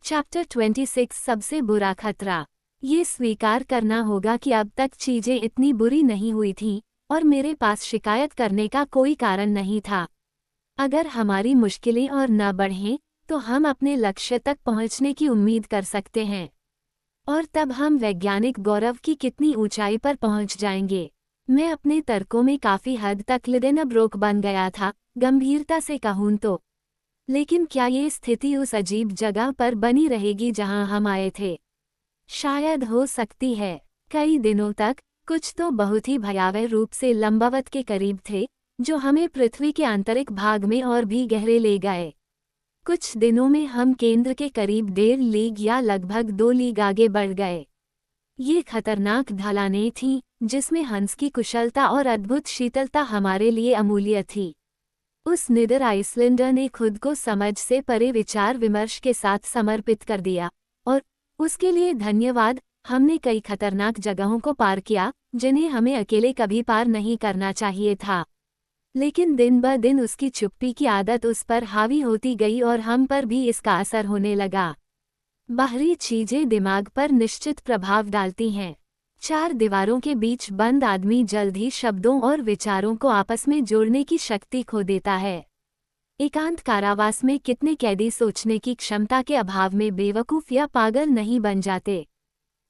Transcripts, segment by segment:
Chapter 26 सबसे बुरा खतरा। ये स्वीकार करना होगा कि अब तक चीजें इतनी बुरी नहीं हुई थीं और मेरे पास शिकायत करने का कोई कारण नहीं था। अगर हमारी मुश्किलें और न बढ़ें तो हम अपने लक्ष्य तक पहुंचने की उम्मीद कर सकते हैं। और तब हम वैज्ञानिक गौरव की कितनी ऊंचाई पर पहुंच जाएंगे। मैं अपने तर्कों में काफी हद तक लिडेनब्रोक बन गया था, गंभीरता से कहूं तो। लेकिन क्या ये स्थिति उस अजीब जगह पर बनी रहेगी जहां हम आए थे? शायद हो सकती है। कई दिनों तक कुछ तो बहुत ही भयावह रूप से लंबवत के करीब थे, जो हमें पृथ्वी के आंतरिक भाग में और भी गहरे ले गए। कुछ दिनों में हम केंद्र के करीब 1.5 लीग या लगभग 2 लीग आगे बढ़ गए। ये खतरनाक ढलानें थीं, जिसमें हंस की कुशलता और अद्भुत शीतलता हमारे लिए अमूल्य थी। उस निडर आइसलैंडर ने खुद को समझ से परे विचार विमर्श के साथ समर्पित कर दिया, और उसके लिए धन्यवाद। हमने कई खतरनाक जगहों को पार किया, जिन्हें हमें अकेले कभी पार नहीं करना चाहिए था। लेकिन दिन ब दिन उसकी चुप्पी की आदत उस पर हावी होती गई और हम पर भी इसका असर होने लगा। बाहरी चीजें दिमाग पर निश्चित प्रभाव डालती हैं। 4 दीवारों के बीच बंद आदमी जल्द ही शब्दों और विचारों को आपस में जोड़ने की शक्ति खो देता है। एकांत कारावास में कितने कैदी सोचने की क्षमता के अभाव में बेवकूफ या पागल नहीं बन जाते।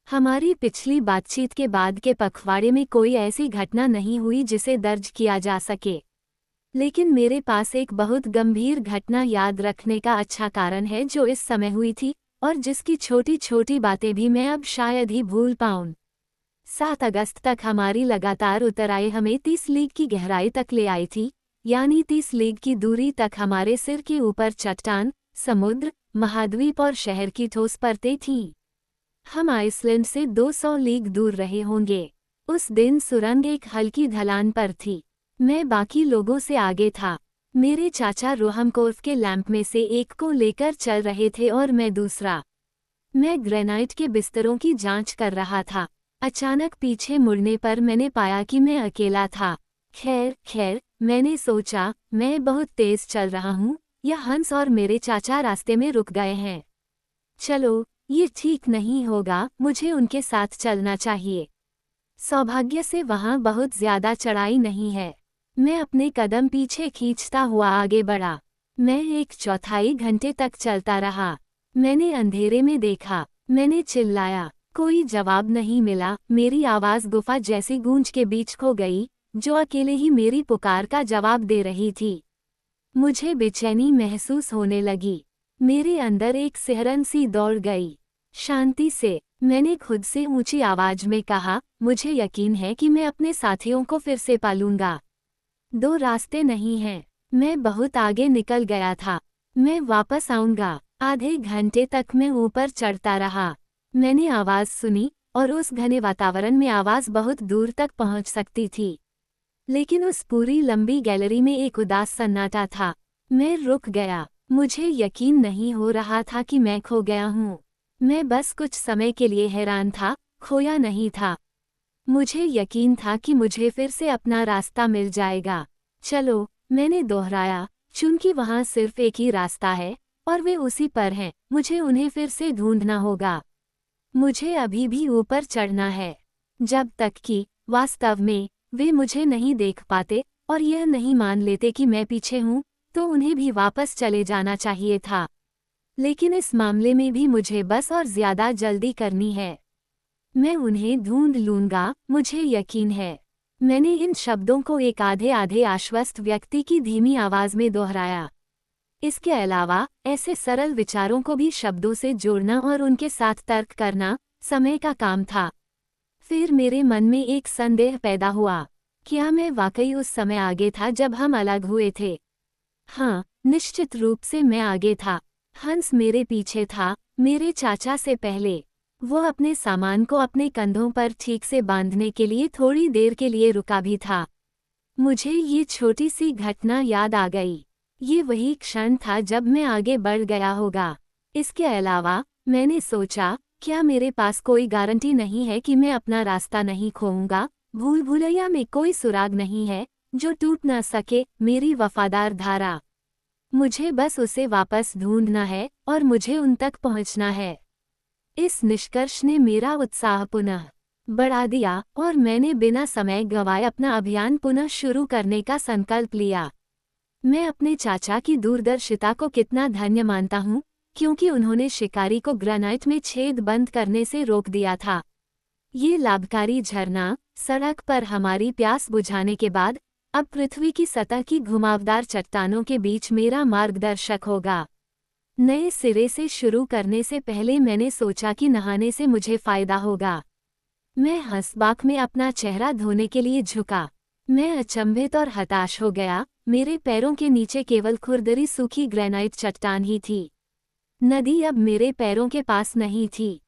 हमारी पिछली बातचीत के बाद के पखवाड़े में कोई ऐसी घटना नहीं हुई जिसे दर्ज किया जा सके। लेकिन मेरे पास एक बहुत गंभीर घटना याद रखने का अच्छा कारण है जो इस समय हुई थी, और जिसकी छोटी छोटी बातें भी मैं अब शायद ही भूल पाऊं। 7 अगस्त तक हमारी लगातार उतराई हमें 30 लीग की गहराई तक ले आई थी, यानी 30 लीग की दूरी तक हमारे सिर के ऊपर चट्टान, समुद्र, महाद्वीप और शहर की ठोस परतें थीं। हम आइसलैंड से 200 लीग दूर रहे होंगे। उस दिन सुरंग एक हल्की ढलान पर थी। मैं बाकी लोगों से आगे था। मेरे चाचा रोहमकोर्फ के लैंप में से एक को लेकर चल रहे थे और मैं दूसरा। मैं ग्रेनाइट के बिस्तरों की जांच कर रहा था। अचानक पीछे मुड़ने पर मैंने पाया कि मैं अकेला था। खैर, मैंने सोचा, मैं बहुत तेज चल रहा हूँ, या हंस और मेरे चाचा रास्ते में रुक गए हैं। चलो, ये ठीक नहीं होगा, मुझे उनके साथ चलना चाहिए। सौभाग्य से वहाँ बहुत ज्यादा चढ़ाई नहीं है। मैं अपने कदम पीछे खींचता हुआ आगे बढ़ा। मैं 1/4 घंटे तक चलता रहा। मैंने अंधेरे में देखा। मैंने चिल्लाया, कोई जवाब नहीं मिला। मेरी आवाज गुफा जैसी गूंज के बीच खो गई, जो अकेले ही मेरी पुकार का जवाब दे रही थी। मुझे बेचैनी महसूस होने लगी। मेरे अंदर एक सिहरन सी दौड़ गई। शांति से, मैंने खुद से ऊंची आवाज में कहा, मुझे यकीन है कि मैं अपने साथियों को फिर से पालूंगा। 2 रास्ते नहीं हैं। मैं बहुत आगे निकल गया था। मैं वापस आऊंगा। आधे घंटे तक मैं ऊपर चढ़ता रहा। मैंने आवाज सुनी, और उस घने वातावरण में आवाज बहुत दूर तक पहुंच सकती थी। लेकिन उस पूरी लंबी गैलरी में एक उदास सन्नाटा था। मैं रुक गया। मुझे यकीन नहीं हो रहा था कि मैं खो गया हूँ। मैं बस कुछ समय के लिए हैरान था, खोया नहीं था। मुझे यकीन था कि मुझे फिर से अपना रास्ता मिल जाएगा। चलो, मैंने दोहराया, चूंकि वहाँ सिर्फ एक ही रास्ता है, और वे उसी पर हैं, मुझे उन्हें फिर से ढूंढना होगा। मुझे अभी भी ऊपर चढ़ना है। जब तक कि, वास्तव में, वे मुझे नहीं देख पाते, और यह नहीं मान लेते कि मैं पीछे हूँ, तो उन्हें भी वापस चले जाना चाहिए था। लेकिन इस मामले में भी मुझे बस और ज्यादा जल्दी करनी है। मैं उन्हें ढूंढ लूंगा, मुझे यकीन है। मैंने इन शब्दों को एक आधे आधे आश्वस्त व्यक्ति की धीमी आवाज में दोहराया। इसके अलावा, ऐसे सरल विचारों को भी शब्दों से जोड़ना और उनके साथ तर्क करना, समय का काम था। फिर मेरे मन में एक संदेह पैदा हुआ। क्या मैं वाकई उस समय आगे था जब हम अलग हुए थे? हाँ, निश्चित रूप से मैं आगे था। हंस मेरे पीछे था, मेरे चाचा से पहले। वो अपने सामान को अपने कंधों पर ठीक से बांधने के लिए थोड़ी देर के लिए रुका भी था। मुझे ये छोटी सी घटना याद आ गई। ये वही क्षण था जब मैं आगे बढ़ गया होगा। इसके अलावा, मैंने सोचा, क्या मेरे पास कोई गारंटी नहीं है कि मैं अपना रास्ता नहीं खोऊंगा? भूल भुलैया में कोई सुराग नहीं है जो टूट न सके, मेरी वफादार धारा। मुझे बस उसे वापस ढूंढना है, और मुझे उन तक पहुंचना है। इस निष्कर्ष ने मेरा उत्साह पुनः बढ़ा दिया और मैंने बिना समय गंवाए अपना अभियान पुनः शुरू करने का संकल्प लिया। मैं अपने चाचा की दूरदर्शिता को कितना धन्य मानता हूँ, क्योंकि उन्होंने शिकारी को ग्रेनाइट में छेद बंद करने से रोक दिया था। ये लाभकारी झरना सड़क पर हमारी प्यास बुझाने के बाद अब पृथ्वी की सतह की घुमावदार चट्टानों के बीच मेरा मार्गदर्शक होगा। नए सिरे से शुरू करने से पहले मैंने सोचा कि नहाने से मुझे फायदा होगा। मैं हंसबाक में अपना चेहरा धोने के लिए झुका। मैं अचंभित और हताश हो गया। मेरे पैरों के नीचे केवल खुरदरी सूखी ग्रेनाइट चट्टान ही थी। नदी अब मेरे पैरों के पास नहीं थी।